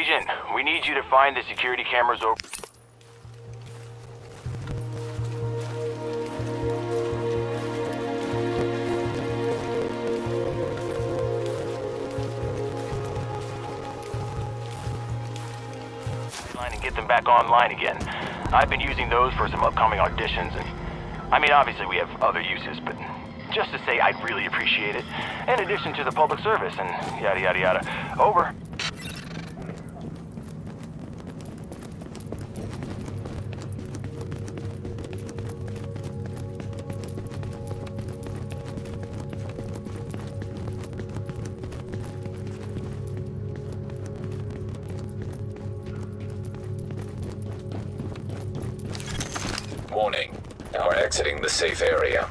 Agent, we need you to find the security cameras over... and get them back online again. I've been using those for some upcoming auditions, and I mean, obviously we have other uses, but just to say I'd really appreciate it. In addition to the public service and yada yada yada. Over. Warning. Now we're exiting the safe area.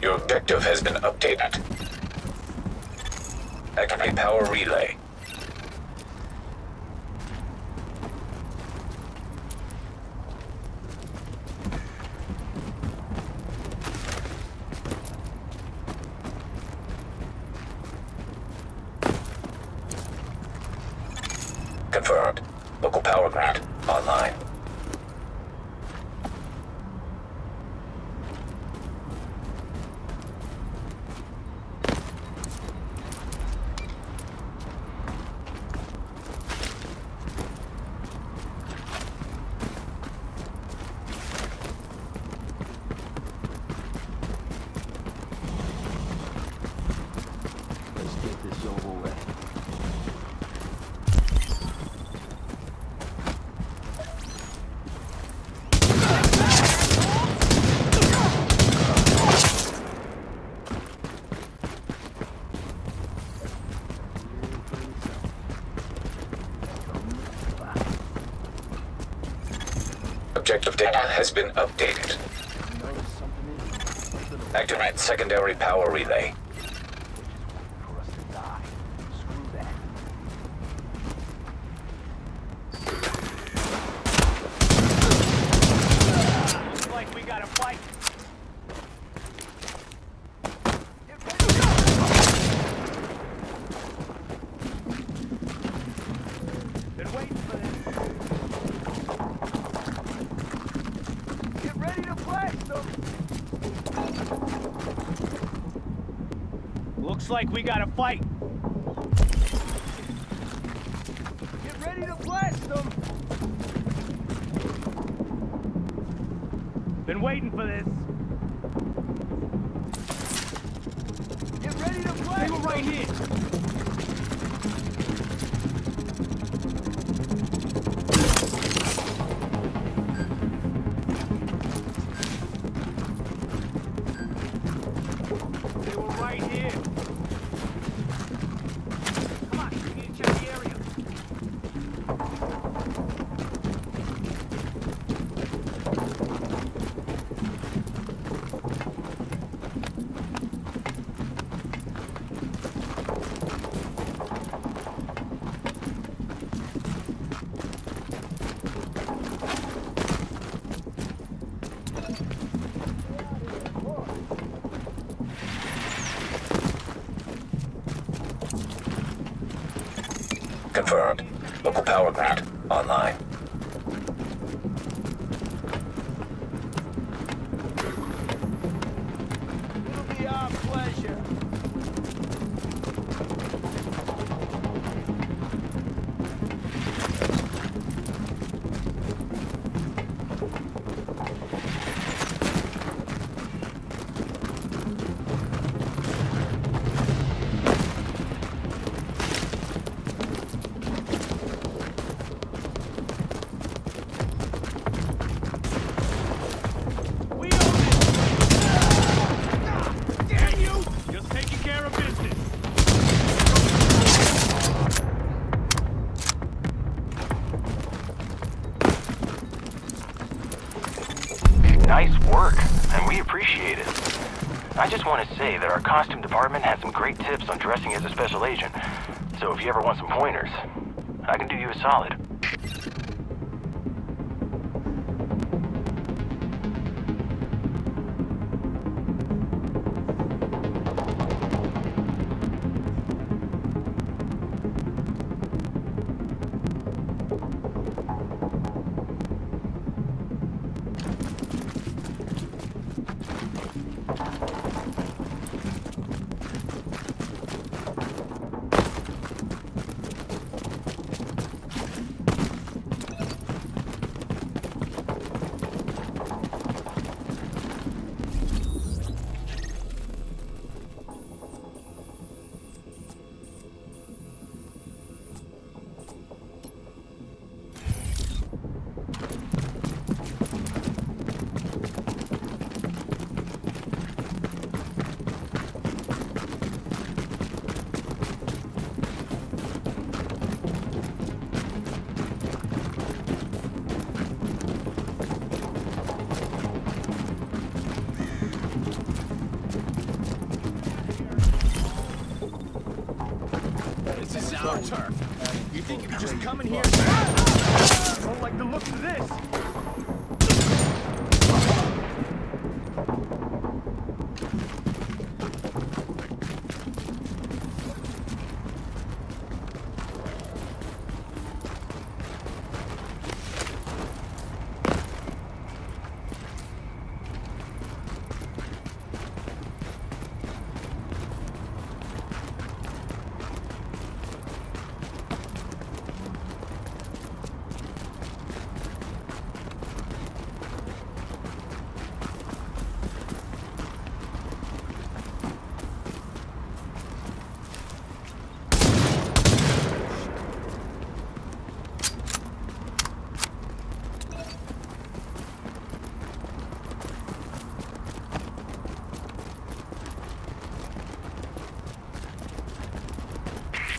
Your objective has been updated. Activate power relay. Confirmed. Local power grid online. Let's get this over with. Objective data has been updated. Activate secondary power relay. For us to die. Screw that. Looks like we gotta fight. Been waiting for this. Get ready to blast them. Looks like we gotta fight. Get ready to blast them. Been waiting for this. Get ready to blast. They were right here. They were right here. Come on, we need to check the area. Confirmed. Local power grid online. It'll be our pleasure. We own it. Damn you! Just taking care of business. Nice work, and we appreciate it. I just want to say that our costume department has some great tips on dressing as a special agent. So if you ever want some pointers, I can do you a solid. our turf. You think you can just come in here? I don't like the looks of this.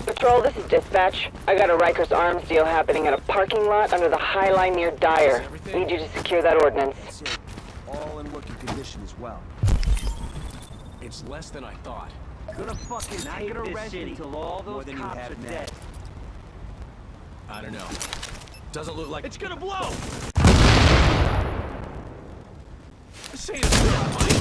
Patrol, this is dispatch. I got a Rikers Arms deal happening at a parking lot under the High Line near Dyer. Need you to secure that ordnance. That's it. All in working condition as well. It's less than I thought. Gonna fucking hate this city until all those cops are dead. I don't know. Doesn't look like it's gonna blow. This ain't a fight.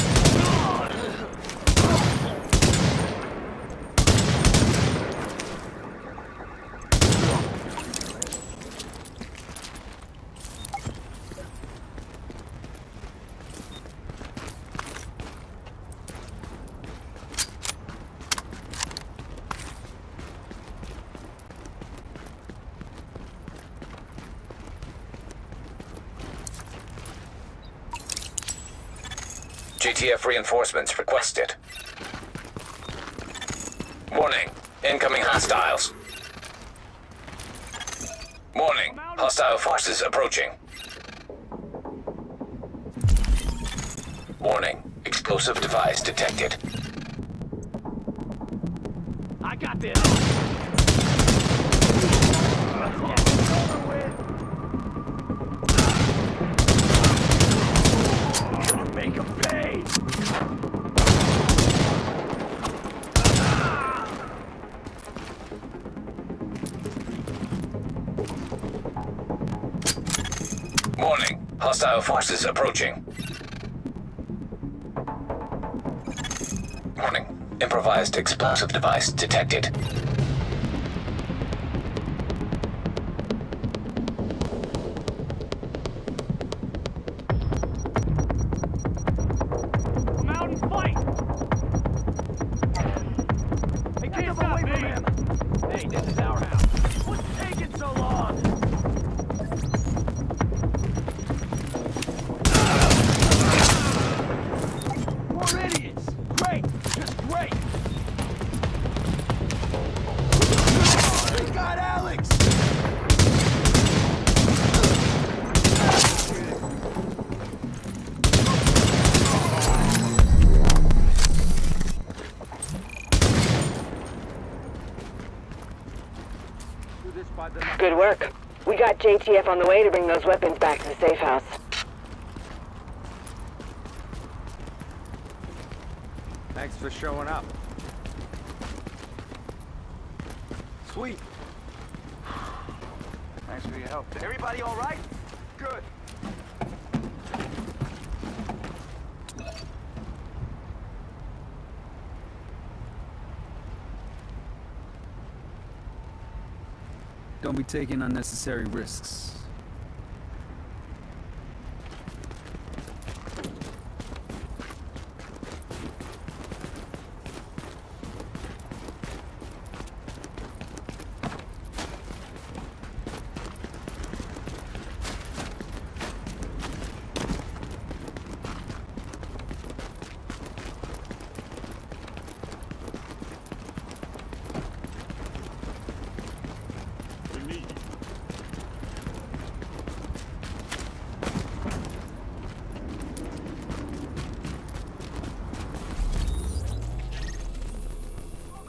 GTF reinforcements requested. Warning, incoming hostiles. Warning, hostile forces approaching. Warning, explosive device detected. I got this. Gonna make 'em pay. Warning, hostile forces approaching. Warning, improvised explosive device detected. Come out and fight. Hey, can't stop me. Hey, this is our house. What's taking so long? More idiots. Great. Just great. We got Alex. Good work. We got JTF on the way to bring those weapons back to the safe house. Thanks for showing up. Sweet. Thanks for your help. Everybody all right? Good. Don't be taking unnecessary risks.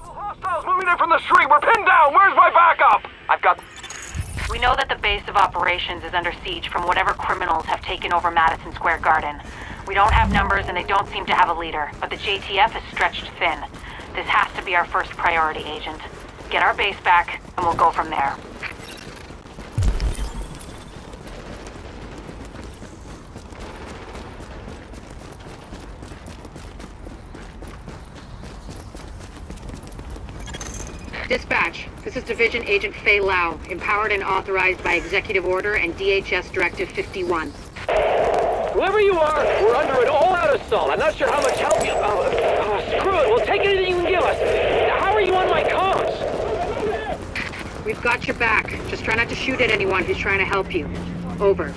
Hostiles moving in from the street. We're pinned down. Where's my backup? I've got... We know that the base of operations is under siege from whatever criminals have taken over Madison Square Garden. We don't have numbers and they don't seem to have a leader, but the JTF is stretched thin. This has to be our first priority, Agent. get our base back, and we'll go from there. Dispatch, this is Division Agent Fei Lau, empowered and authorized by Executive Order and DHS Directive 51. Whoever you are, we're under an all-out assault. I'm not sure how much help you... screw it, we'll take anything you can give us. How are you on my comms? We've got your back. Just try not to shoot at anyone who's trying to help you. Over.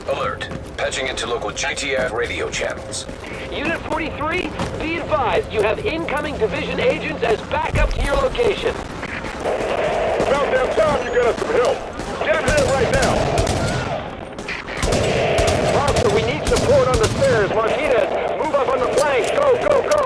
Alert. Patching into local GTX radio channels. Unit 43, be advised, you have incoming division agents as backup to your location. About damn time you get us some help. Get ahead right now. Monster, we need support on the stairs. Martinez, move up on the flank. Go, go, go.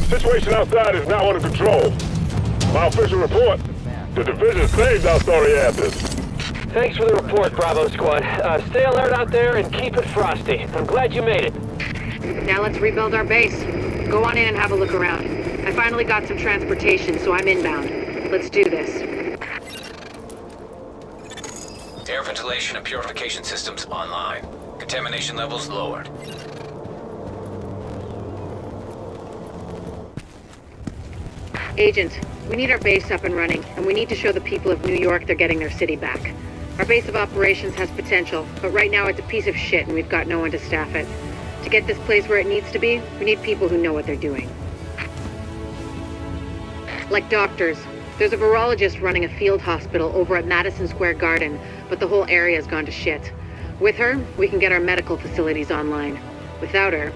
Situation outside is now under control. My official report, the division saved our sorry asses. Thanks for the report, Bravo Squad. Stay alert out there and keep it frosty. I'm glad you made it. Now let's rebuild our base. Go on in and have a look around. I finally got some transportation, so I'm inbound. Let's do this. Air ventilation and purification systems online. Contamination levels lowered. Agent, we need our base up and running, and we need to show the people of New York they're getting their city back. Our base of operations has potential, but right now it's a piece of shit and we've got no one to staff it. To get this place where it needs to be, we need people who know what they're doing. Like doctors. There's a virologist running a field hospital over at Madison Square Garden, but the whole area's gone to shit. With her, we can get our medical facilities online. Without her...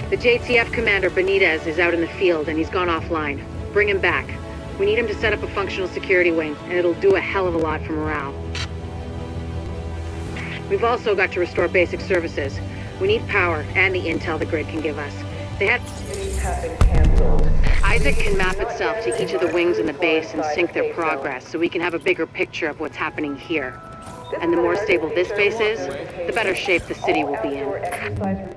The JTF commander, Benitez, is out in the field and he's gone offline. Bring him back. We need him to set up a functional security wing, and it'll do a hell of a lot for morale. We've also got to restore basic services. We need power and the intel the grid can give us. They had... Isaac can map itself to each of the wings in the base and sync their progress, so we can have a bigger picture of what's happening here. And the more stable this base is, the better shape the city will be in.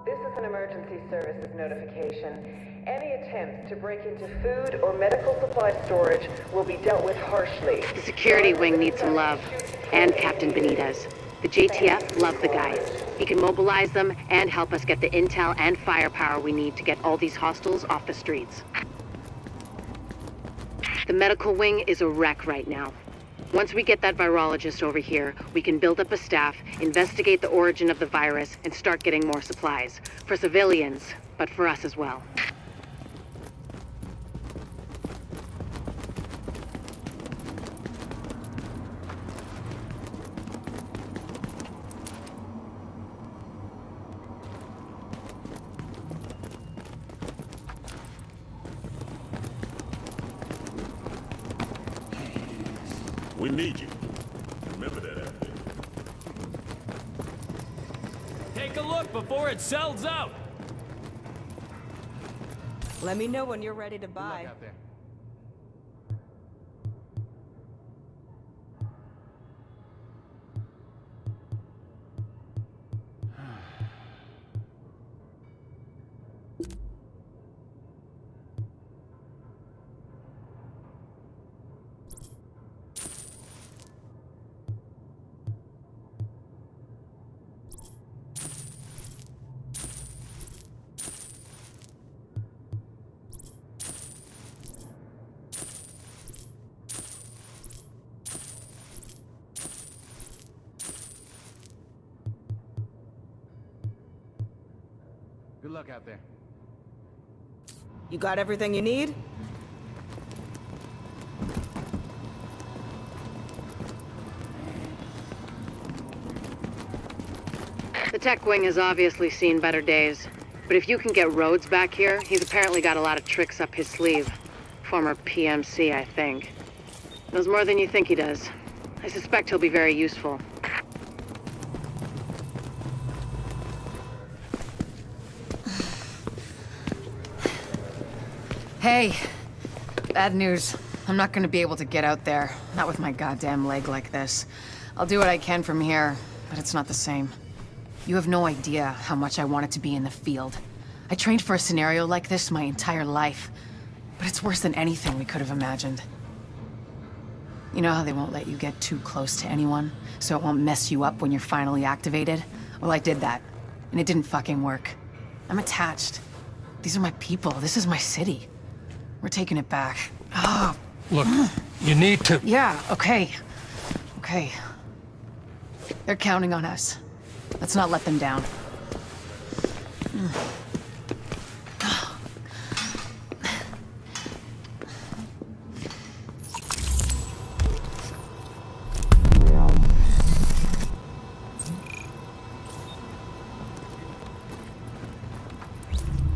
This is an emergency services notification. Any attempts to break into food or medical supply storage will be dealt with harshly. The security wing needs some love. And Captain Benitez. The JTF love the guy. He can mobilize them and help us get the intel and firepower we need to get all these hostiles off the streets. The medical wing is a wreck right now. Once we get that virologist over here, we can build up a staff, investigate the origin of the virus, and start getting more supplies. For civilians, but for us as well. We need you. Remember that out there. Take a look before it sells out. Let me know when you're ready to buy. Out there. Good luck out there. You got everything you need? The tech wing has obviously seen better days. But if you can get Rhodes back here, he's apparently got a lot of tricks up his sleeve. Former PMC, I think. Knows more than you think he does. I suspect he'll be very useful. Hey, bad news. I'm not gonna be able to get out there. Not with my goddamn leg like this. I'll do what I can from here, but it's not the same. You have no idea how much I wanted to be in the field. I trained for a scenario like this my entire life, but it's worse than anything we could have imagined. You know how they won't let you get too close to anyone, so it won't mess you up when you're finally activated? Well, I did that, and it didn't fucking work. I'm attached. These are my people. This is my city. We're taking it back. Oh. Look, you need to... Yeah, okay. Okay. They're counting on us. Let's not let them down.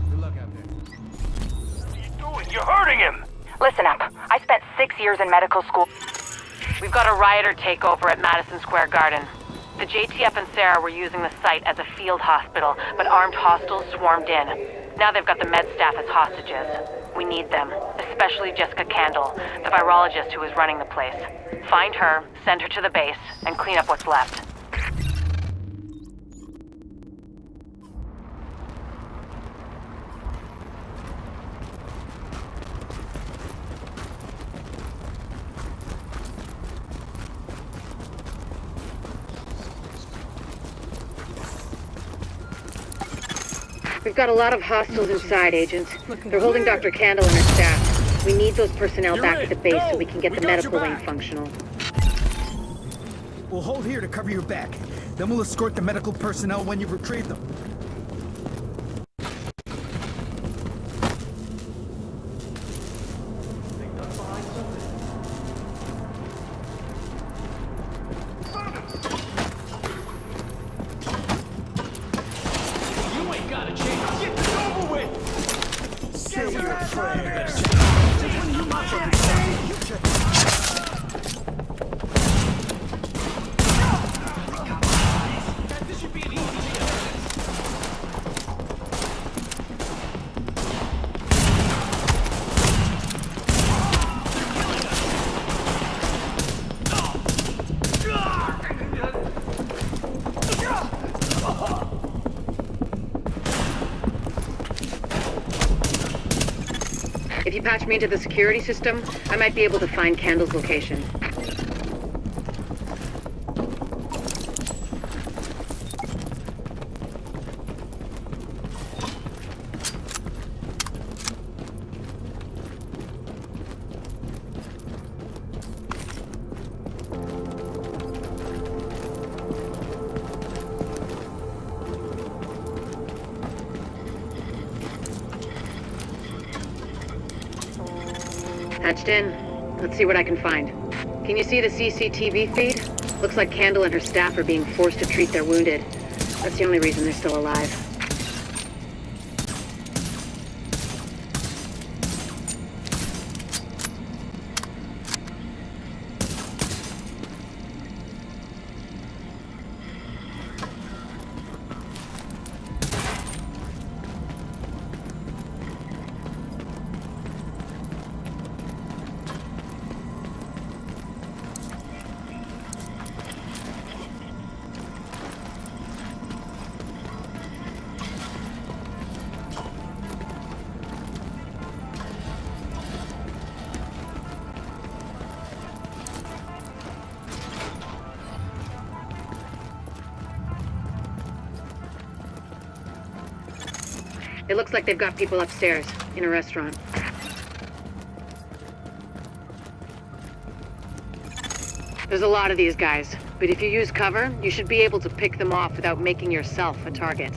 Good luck out there. What are you doing? You're hurting him! Listen up. I spent 6 years in medical school. We've got a rioter takeover at Madison Square Garden. The JTF and Sarah were using the site as a field hospital, but armed hostiles swarmed in. Now they've got the med staff as hostages. We need them, especially Jessica Candle, the virologist who is running the place. Find her, send her to the base, and clean up what's left. We've got a lot of hostiles inside, Agent. They're holding Dr. Candle and her staff. We need those personnel back at the base so we can get the medical wing functional. We'll hold here to cover your back. Then we'll escort the medical personnel when you retrieve them. patch me into the security system, I might be able to find Candle's location. Hatched in. Let's see what I can find. Can you see the CCTV feed? Looks like Candle and her staff are being forced to treat their wounded. That's the only reason they're still alive. It looks like they've got people upstairs, in a restaurant. There's a lot of these guys, but if you use cover, you should be able to pick them off without making yourself a target.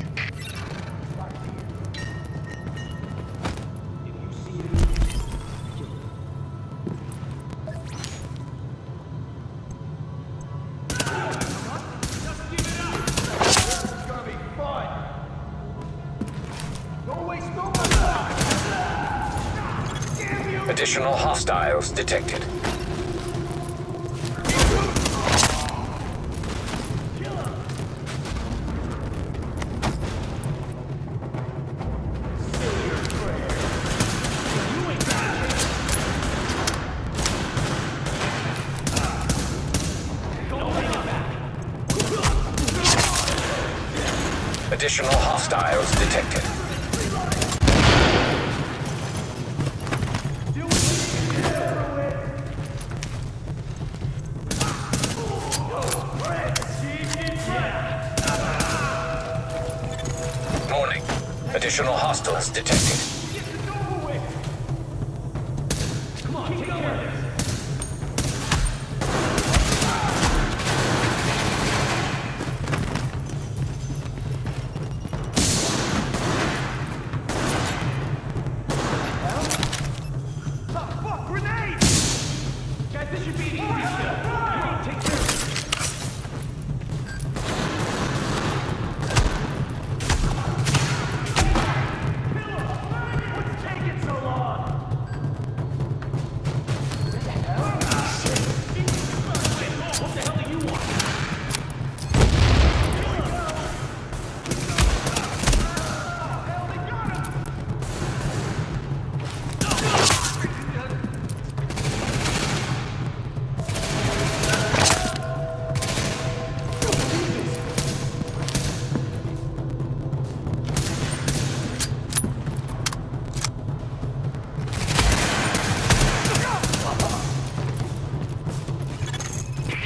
Additional hostiles detected. Additional hostiles detected. Warning. Additional hostiles detected.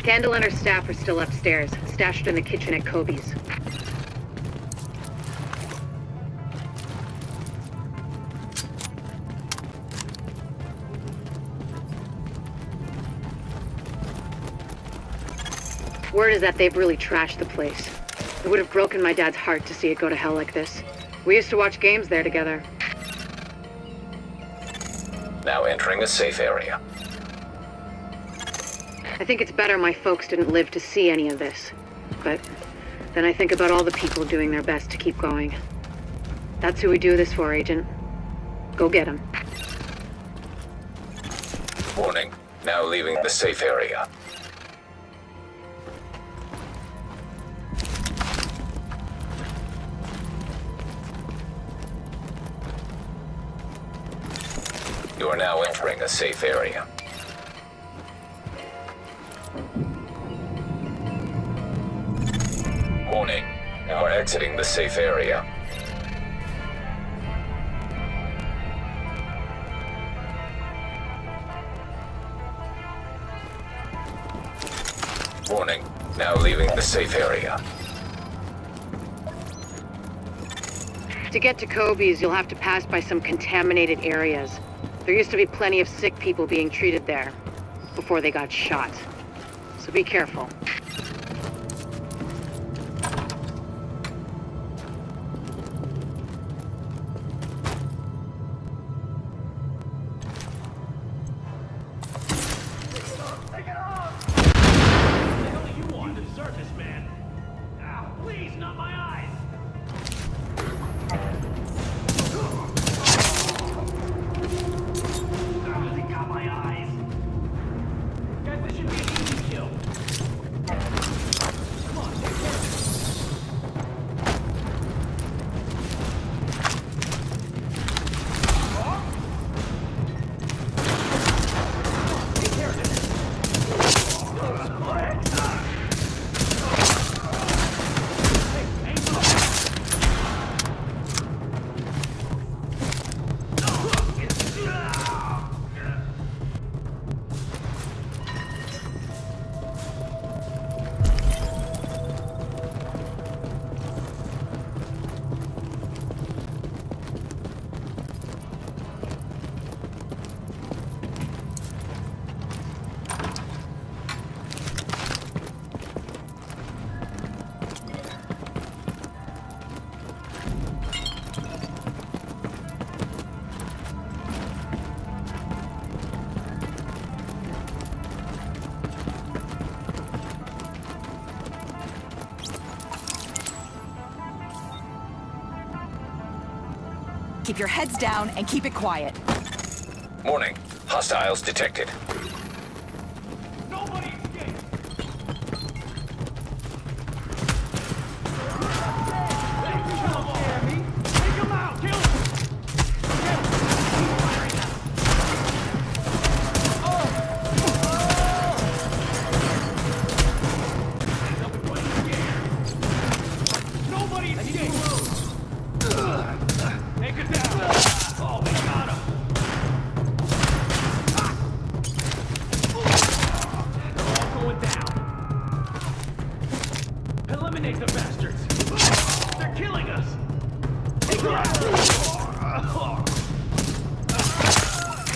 Candle and her staff are still upstairs, stashed in the kitchen at Kobe's. Word is that they've really trashed the place. It would have broken my dad's heart to see it go to hell like this. We used to watch games there together. Now entering a safe area. I think it's better my folks didn't live to see any of this. But then I think about all the people doing their best to keep going. That's who we do this for, Agent. Go get them. Warning. Now leaving the safe area. You are now entering a safe area. Warning. You are exiting the safe area. Warning, now leaving the safe area. To get to Kobe's, you'll have to pass by some contaminated areas. There used to be plenty of sick people being treated there before they got shot. So be careful. Keep your heads down and keep it quiet. Warning, hostiles detected.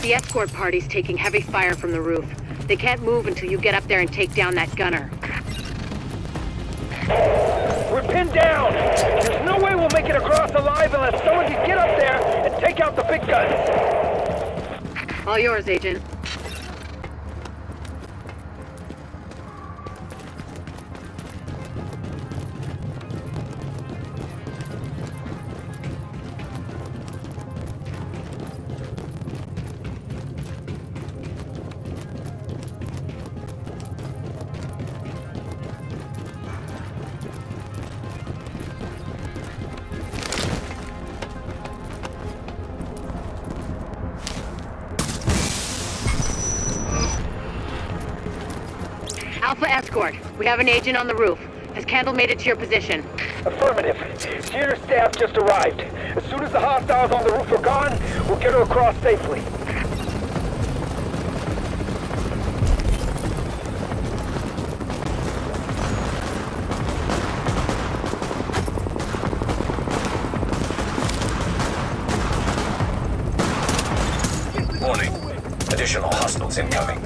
The escort party's taking heavy fire from the roof. They can't move until you get up there and take down that gunner. We're pinned down! There's no way we'll make it across alive unless someone can get up there and take out the big guns! All yours, Agent. Alpha Escort, we have an agent on the roof. Has Candle made it to your position? Affirmative. Senior staff just arrived. As soon as the hostiles on the roof are gone, we'll get her across safely. Warning, additional hostiles incoming.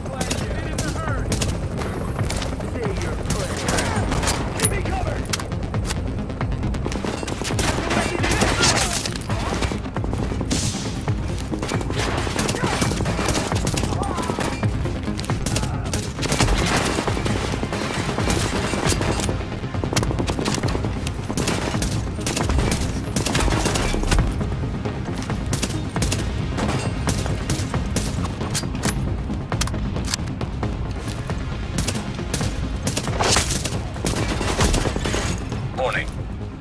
Warning,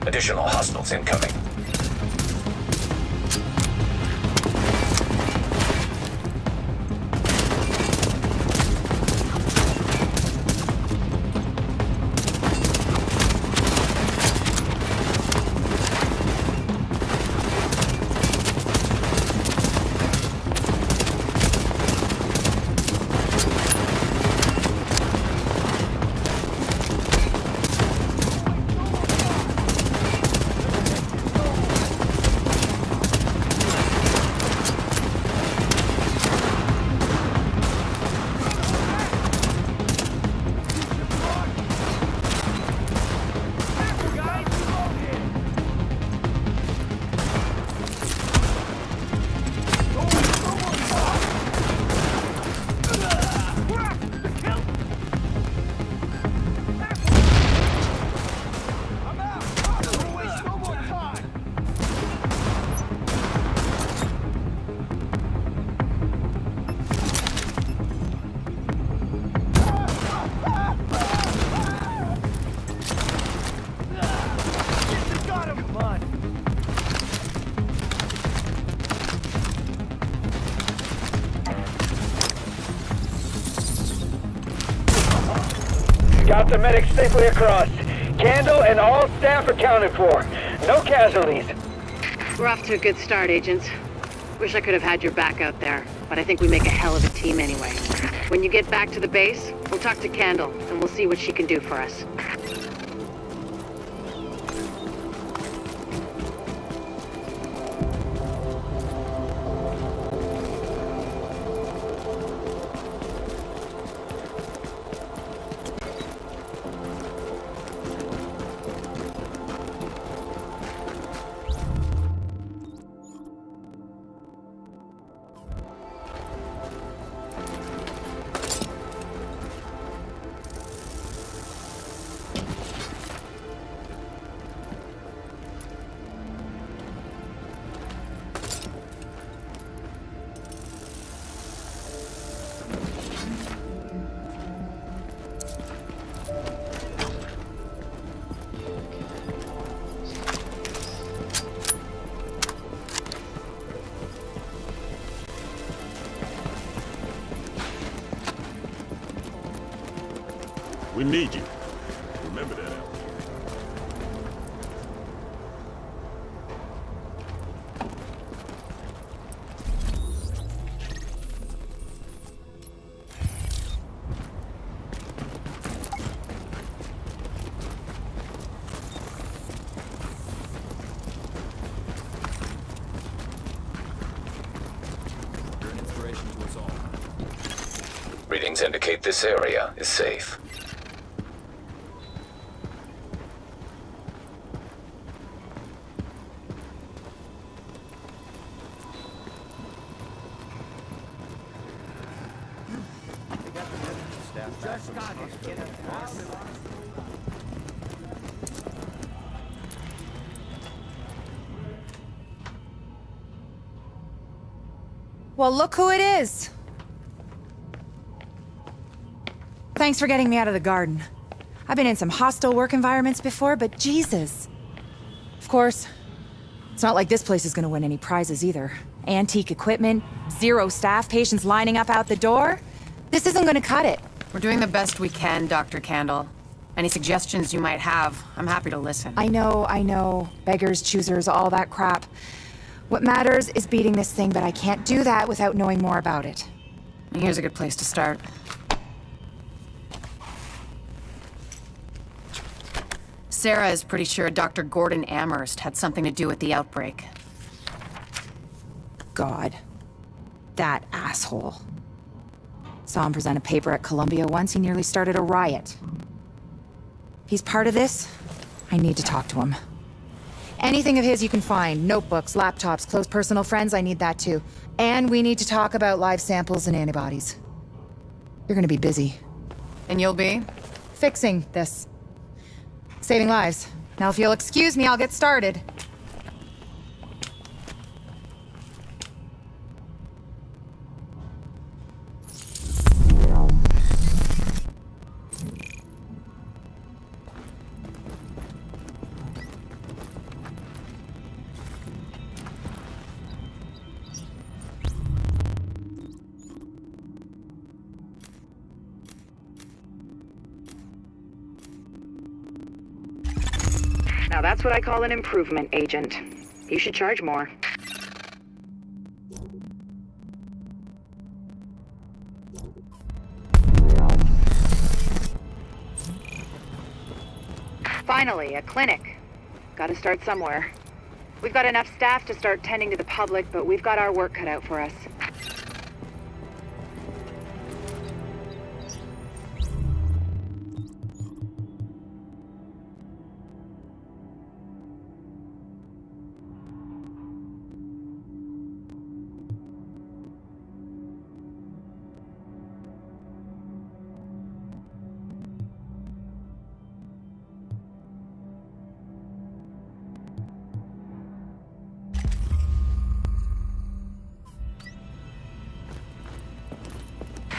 additional hostiles incoming. Got the medics safely across. Candle and all staff accounted for. No casualties. We're off to a good start, agents. Wish I could have had your back out there, but I think we make a hell of a team anyway. When you get back to the base, we'll talk to Candle, and we'll see what she can do for us. We need you. Remember that out there. You're an inspiration to us all. Readings indicate this area is safe. Well, look who it is. Thanks for getting me out of the garden. I've been in some hostile work environments before, but Jesus. Of course, it's not like this place is gonna win any prizes either. Antique equipment, 0 staff, patients lining up out the door. This isn't gonna cut it. We're doing the best we can, Dr. Candle. Any suggestions you might have, I'm happy to listen. I know. Beggars, choosers, all that crap. What matters is beating this thing, but I can't do that without knowing more about it. Here's a good place to start. Sarah is pretty sure Dr. Gordon Amherst had something to do with the outbreak. God. That asshole. Saw him present a paper at Columbia once. He nearly started a riot. He's part of this. I need to talk to him. Anything of his you can find. Notebooks, laptops, close personal friends, I need that too. And we need to talk about live samples and antibodies. You're gonna be busy. And you'll be? Fixing this. Saving lives. Now if you'll excuse me, I'll get started. Now that's what I call an improvement, Agent. You should charge more. Finally, a clinic. Gotta start somewhere. We've got enough staff to start tending to the public, but we've got our work cut out for us.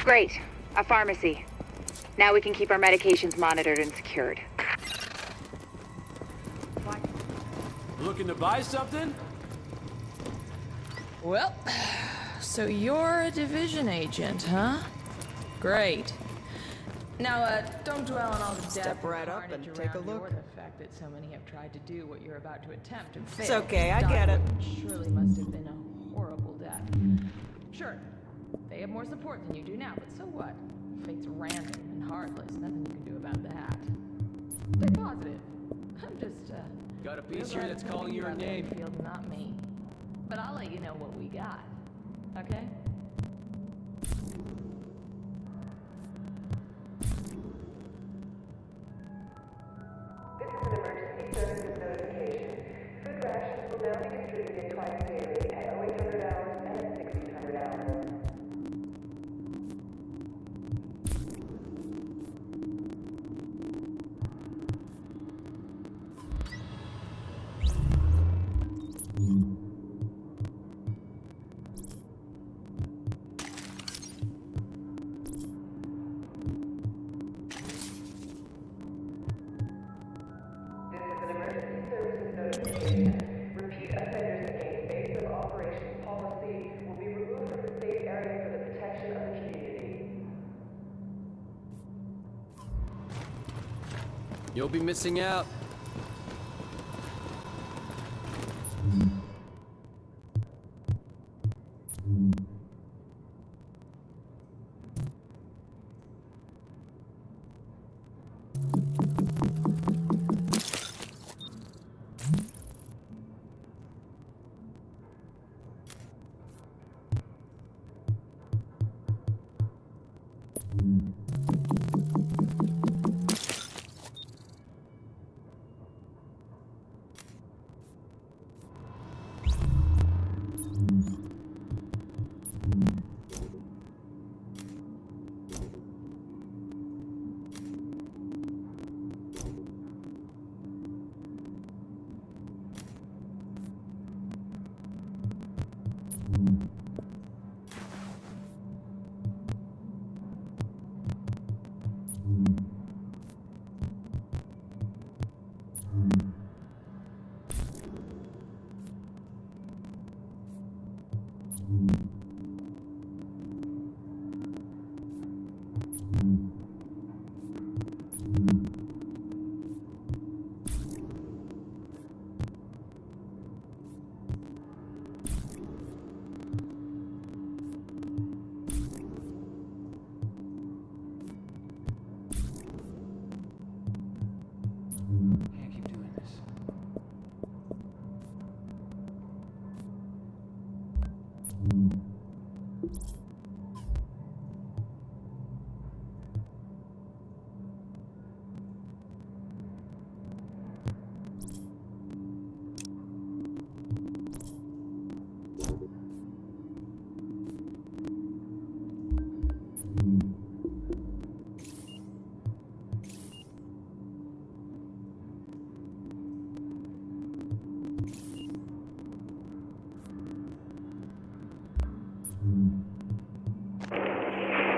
Great. A pharmacy. Now we can keep our medications monitored and secured. Looking to buy something? Well, so you're a division agent, huh? Great. Now, don't dwell on all the Step death right up carnage and take a around look. or the fact that so many have tried to do what you're about to attempt and fail. It's okay, I get it. Surely must have been a horrible death. Sure, they have more support than you do now, but so what? Fate's random and heartless. Nothing you can do about that. Stay positive. I'm just, Got a piece here that's calling your name. Field, not me. But I'll let you know what we got. Okay? This is an emergency services notification. Food rations will now be distributed twice daily at 0800 hours and at 1600 hours. Repeat offenders against base of operations policy will be removed from the safe area for the protection of the community. You'll be missing out.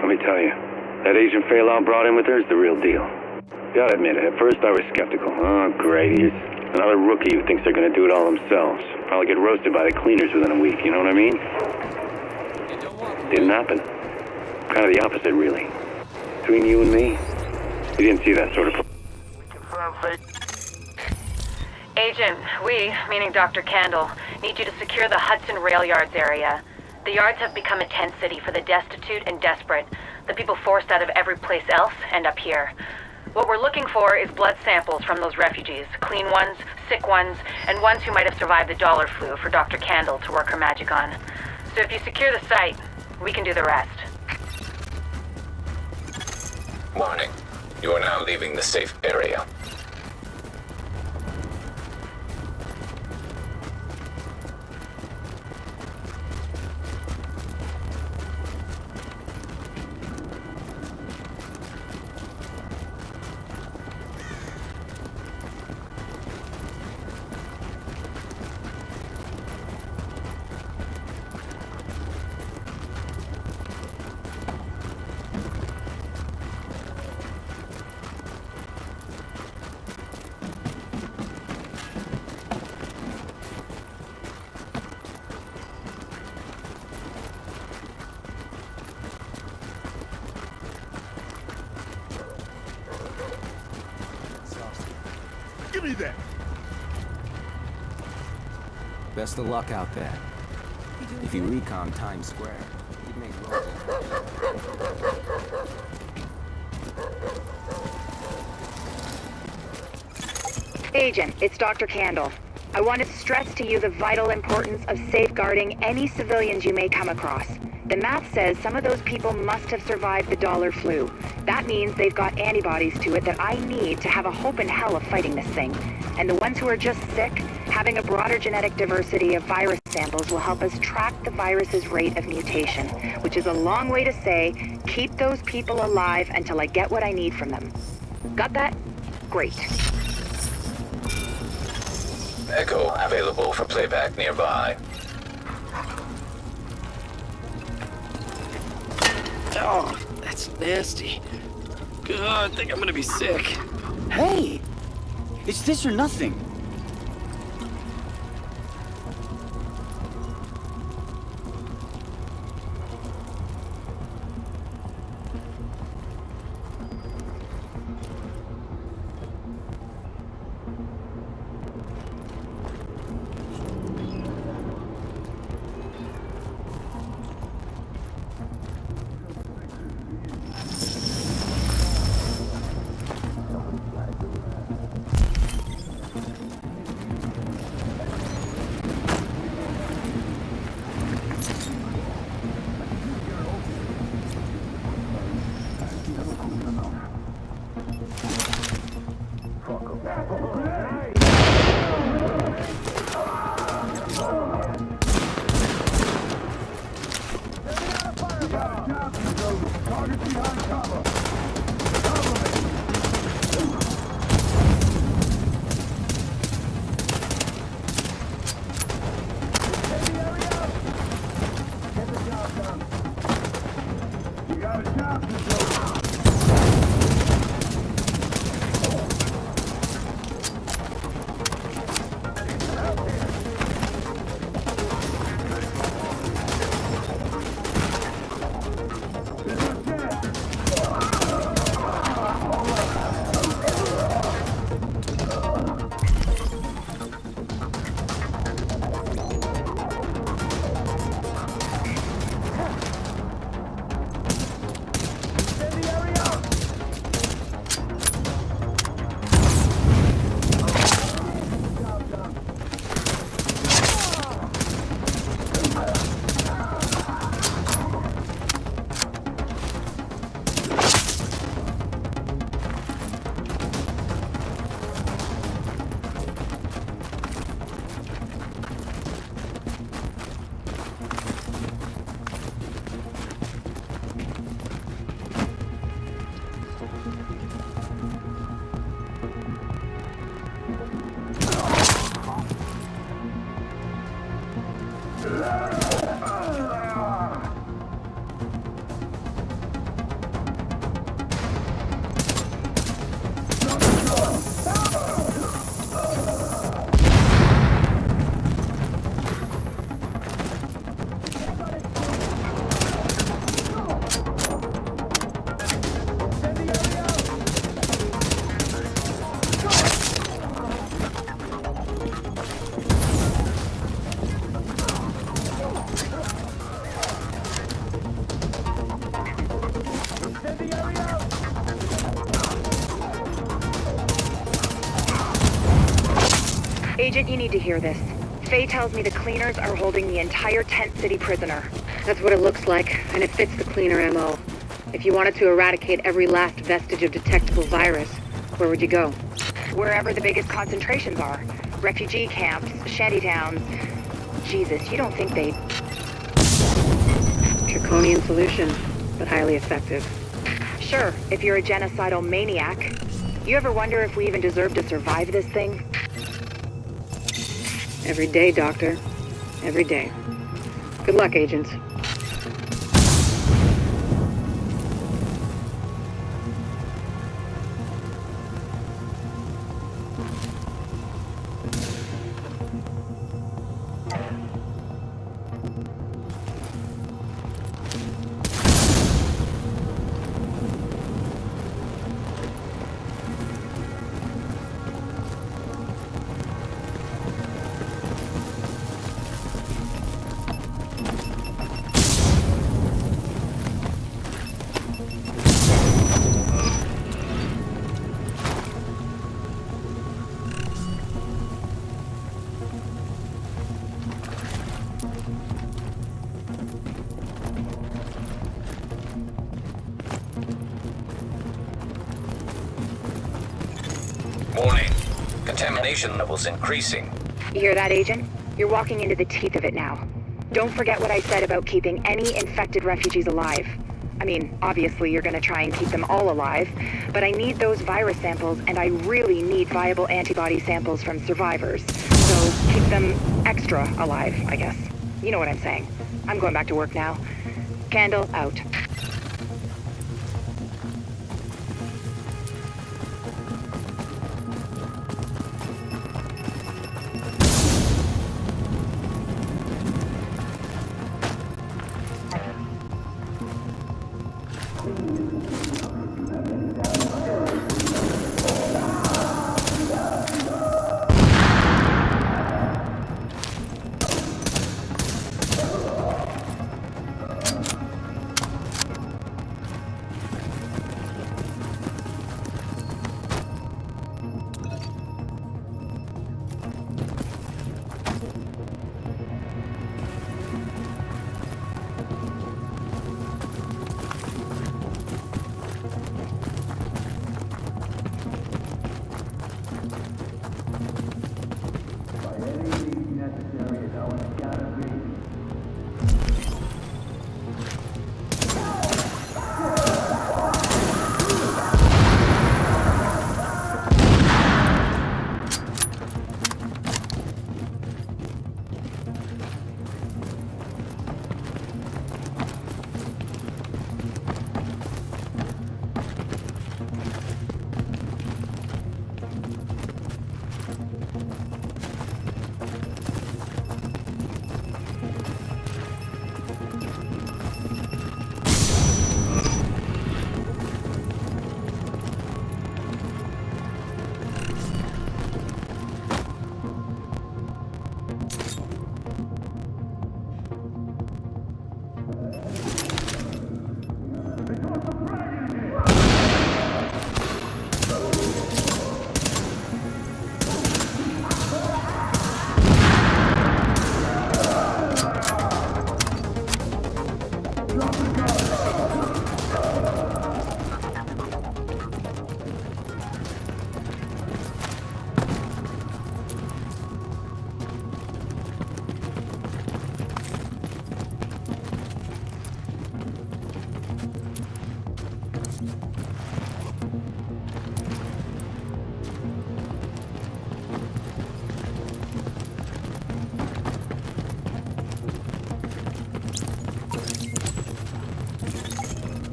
Let me tell you, that Asian Phelan brought in with her is the real deal. Gotta admit it, at first I was skeptical. Oh, great, here's another rookie who thinks they're gonna do it all themselves. Probably get roasted by the cleaners within a week, you know what I mean? Didn't happen. Kind of the opposite, really. Between you and me, you didn't see that sort of... Agent, we, meaning Dr. Candle, need you to secure the Hudson Rail Yards area. The yards have become a tent city for the destitute and desperate. The people forced out of every place else end up here. What we're looking for is blood samples from those refugees. Clean ones, sick ones, and ones who might have survived the dollar flu for Dr. Candle to work her magic on. So if you secure the site, we can do the rest. Warning. You are now leaving the safe area. me that! Best of luck out there. If you recon Times Square, you'd make Agent, it's Dr. Candle. I want to stress to you the vital importance of safeguarding any civilians you may come across. The math says some of those people must have survived the dollar flu. That means they've got antibodies to it that I need to have a hope in hell of fighting this thing. And the ones who are just sick, having a broader genetic diversity of virus samples will help us track the virus's rate of mutation, which is a long way to say, keep those people alive until I get what I need from them. Got that? Great. Echo available for playback nearby. Oh, that's nasty. God, I think I'm gonna be sick. Hey! It's this or nothing. Agent, you need to hear this. Faye tells me the cleaners are holding the entire Tent City prisoner. That's what it looks like, and it fits the cleaner MO. If you wanted to eradicate every last vestige of detectable virus, where would you go? Wherever the biggest concentrations are. Refugee camps, shantytowns. Jesus, you don't think they'd... Draconian solution, but highly effective. Sure, if you're a genocidal maniac. You ever wonder if we even deserve to survive this thing? Every day, Doctor. Every day. Good luck, agents. Warning. Contamination levels increasing. You hear that, Agent? You're walking into the teeth of it now. Don't forget what I said about keeping any infected refugees alive. I mean, obviously you're gonna try and keep them all alive, but I need those virus samples, and I really need viable antibody samples from survivors. So keep them extra alive, I guess. You know what I'm saying. I'm going back to work now. Candle out.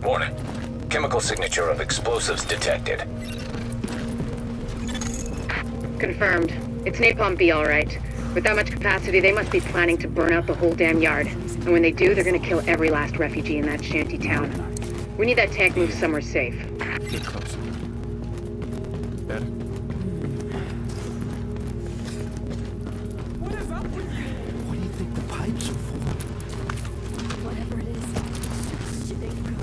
Warning. Chemical signature of explosives detected. Confirmed. It's Napalm B, all right. With that much capacity, they must be planning to burn out the whole damn yard. And when they do, they're gonna kill every last refugee in that shanty town. We need that tank moved somewhere safe. Get closer. Better. What is up with you? What do you think the pipes are for? Whatever it is, should they go?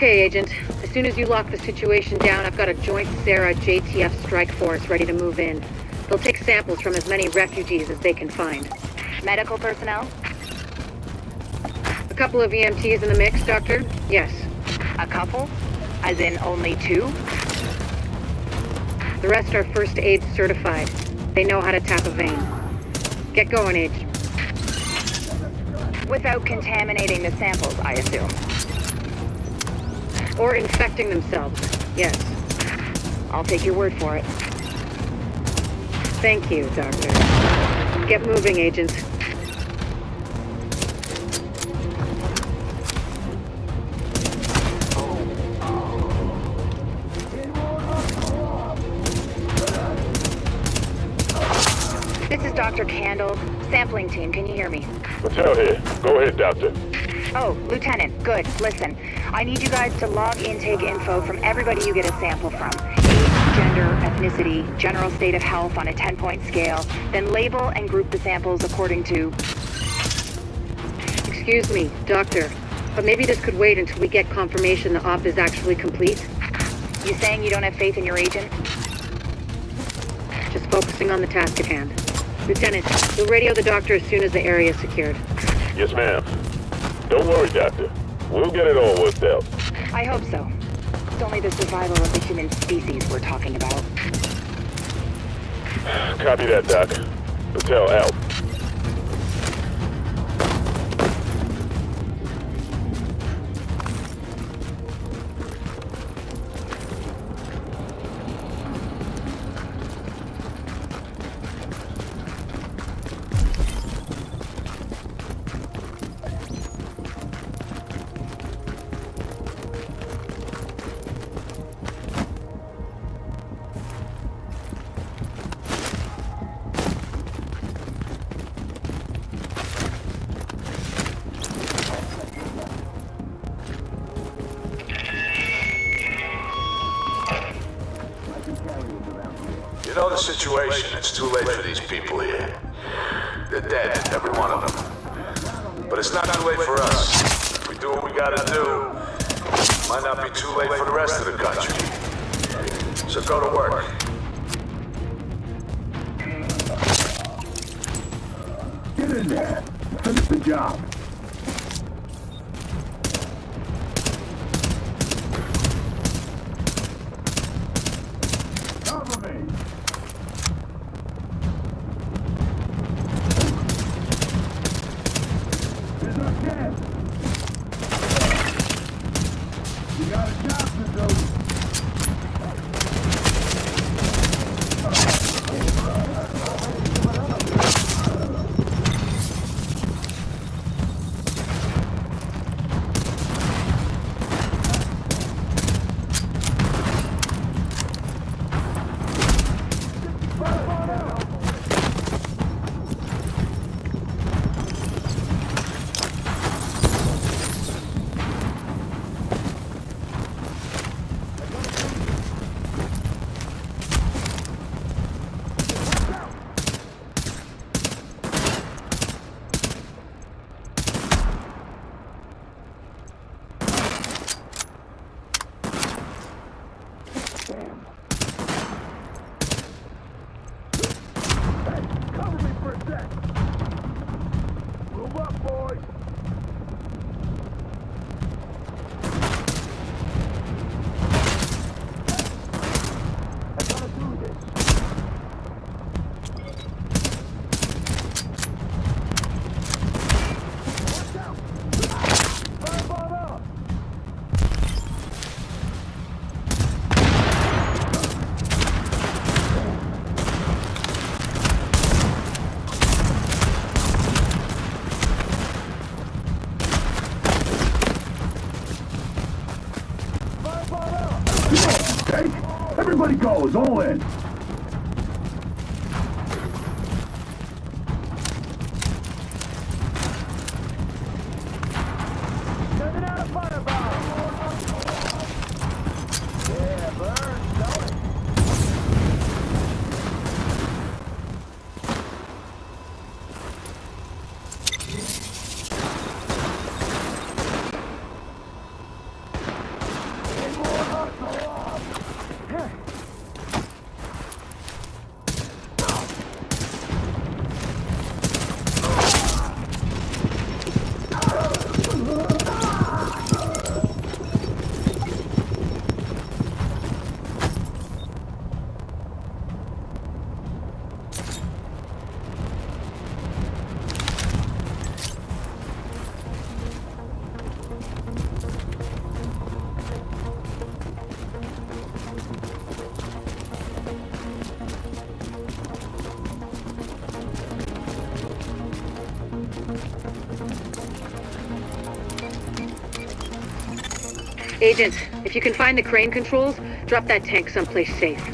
Okay, Agent. As soon as you lock the situation down, I've got a joint Sarah JTF strike force ready to move in. They'll take samples from as many refugees as they can find. Medical personnel? A couple of EMTs in the mix, Doctor? Yes. A couple? As in only 2? The rest are first aid certified. They know how to tap a vein. Get going, Agent. Without contaminating the samples, I assume. Or infecting themselves, yes. I'll take your word for it. Thank you, Doctor. Get moving, Agent. This is Dr. Candle. Sampling team, can you hear me? Patel here. Go ahead, Doctor. Oh, Lieutenant, good. Listen, I need you guys to log intake info from everybody you get a sample from. Age, gender, ethnicity, general state of health on a 10-point scale. Then label and group the samples according to... Excuse me, Doctor, but maybe this could wait until we get confirmation the op is actually complete? You saying you don't have faith in your agent? Just focusing on the task at hand. Lieutenant, we'll radio the doctor as soon as the area is secured. Yes, ma'am. Don't worry, Doctor. We'll get it all worked out. I hope so. It's only the survival of the human species we're talking about. Copy that, Doc. Patel out. You know the situation. It's too late for these people here. They're dead, every one of them. But it's not too late for us. If we do what we gotta do, it might not be too late for the rest of the country. So go to work. Get in there. Finish the job. Everybody goes, all in. Sending out a fireball. Yeah, burn, sell it. Agent, if you can find the crane controls, drop that tank someplace safe.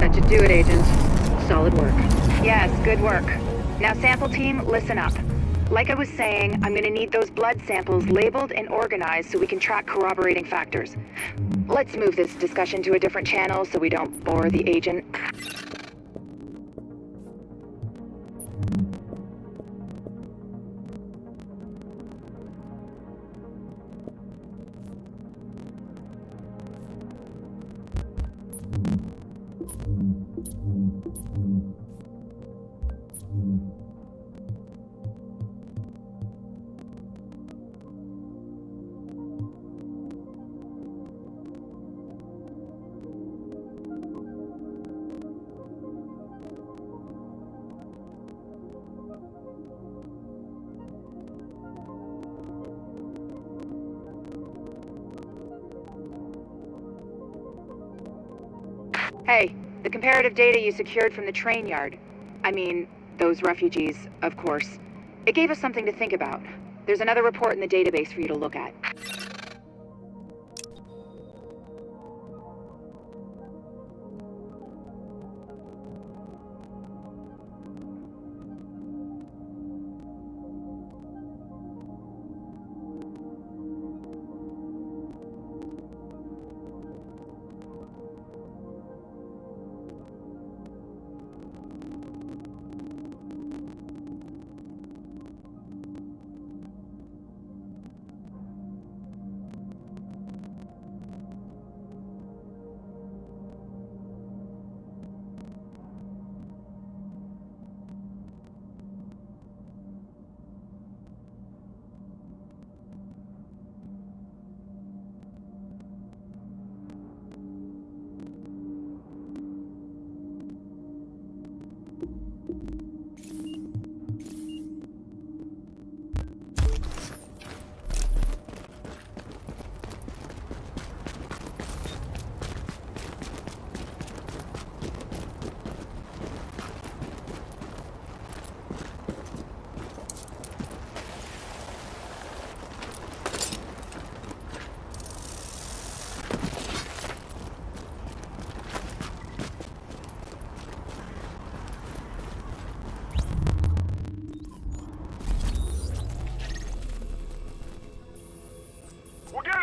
That should do it, Agent. Solid work. Yes, good work. Now, sample team, listen up. Like I was saying, I'm gonna need those blood samples labeled and organized so we can track corroborating factors. Let's move this discussion to a different channel so we don't bore the agent. Hey, the comparative data you secured from the train yard. I mean, those refugees, of course. It gave us something to think about. There's another report in the database for you to look at.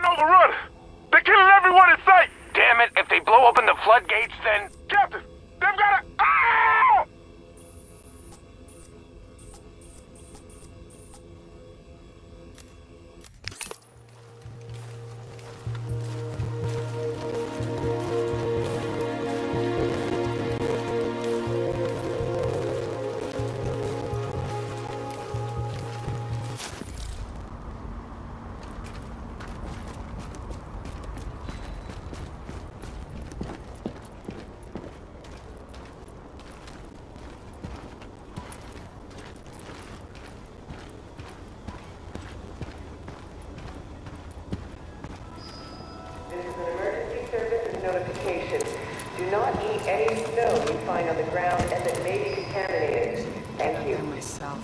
Overrun! They're killing everyone in sight! Damn it, if they blow open the floodgates, then... Captain, they've got a... Ah! Notification. Do not eat any snow you find on the ground and that may be contaminated. Thank you. Myself.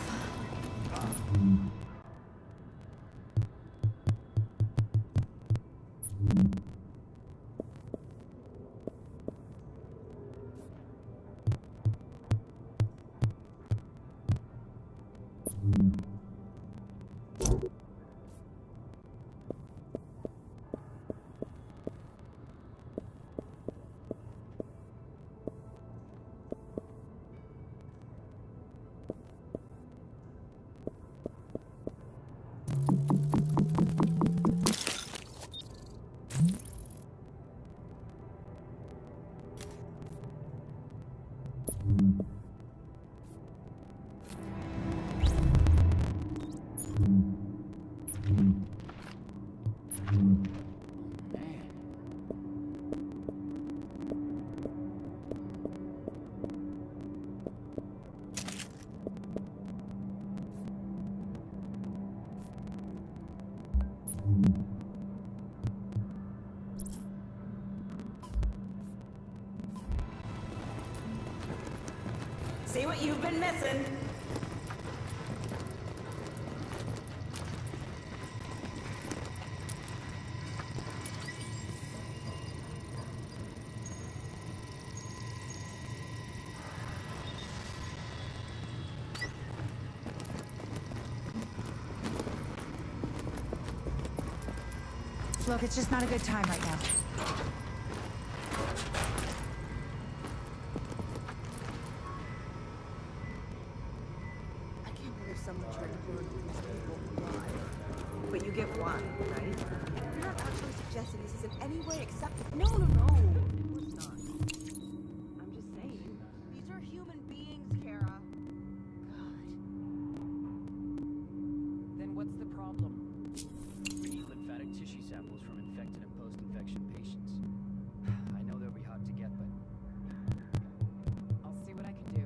you've been missing. Look, it's just not a good time right now. I can't believe someone tried to burn these people alive. But you get why, right? You're not actually suggesting this is in any way acceptable. No. Of course not. I'm just saying. These are human beings, Kara. God. Then what's the problem? We need lymphatic tissue samples from infected and post-infection patients. I know they'll be hard to get, but I'll see what I can do.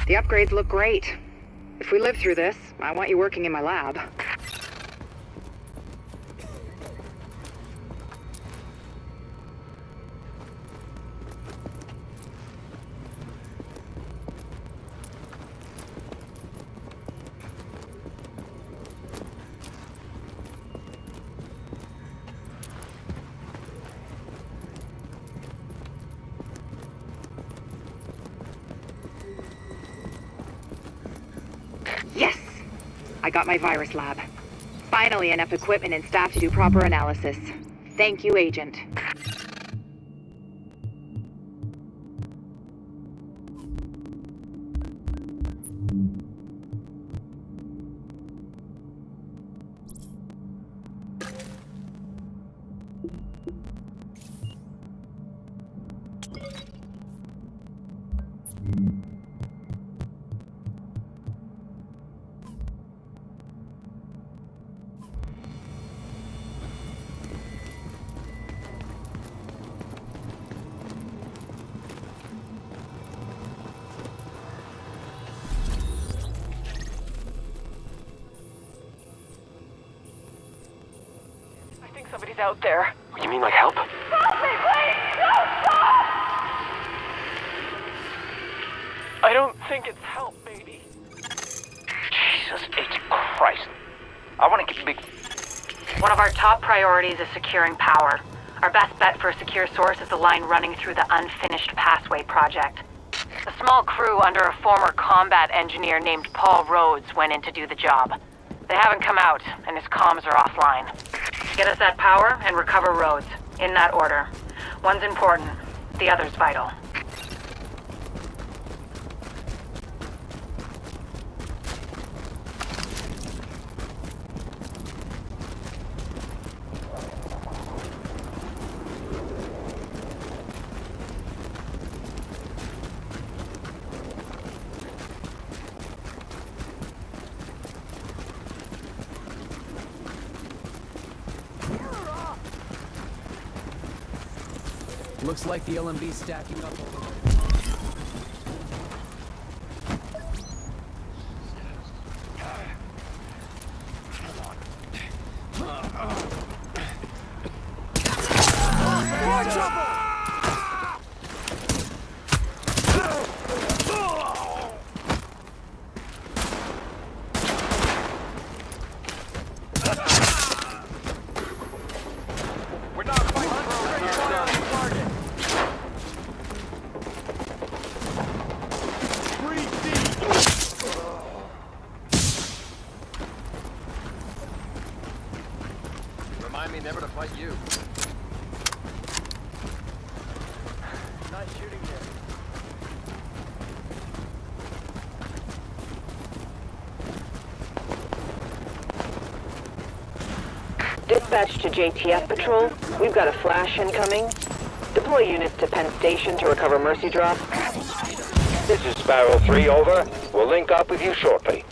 The upgrades look great. If we live through this, I want you working in my lab. Yes! I got my virus lab. Finally enough equipment and staff to do proper analysis. Thank you, Agent. Somebody's out there. You mean like help? Help me, please! No, stop! I don't think it's help, baby. Jesus H. Christ. I want to get big. One of our top priorities is securing power. Our best bet for a secure source is the line running through the unfinished Passway project. A small crew under a former combat engineer named Paul Rhodes went in to do the job. They haven't come out, and his comms are offline. Get us that power and recover Rhodes. In that order. One's important, the other's vital. Looks like the LMB's stacking up over there. Remind me never to fight you. Not shooting yet. Dispatch to JTF Patrol. We've got a flash incoming. Deploy units to Penn Station to recover Mercy Drop. This is Sparrow 3, over. We'll link up with you shortly.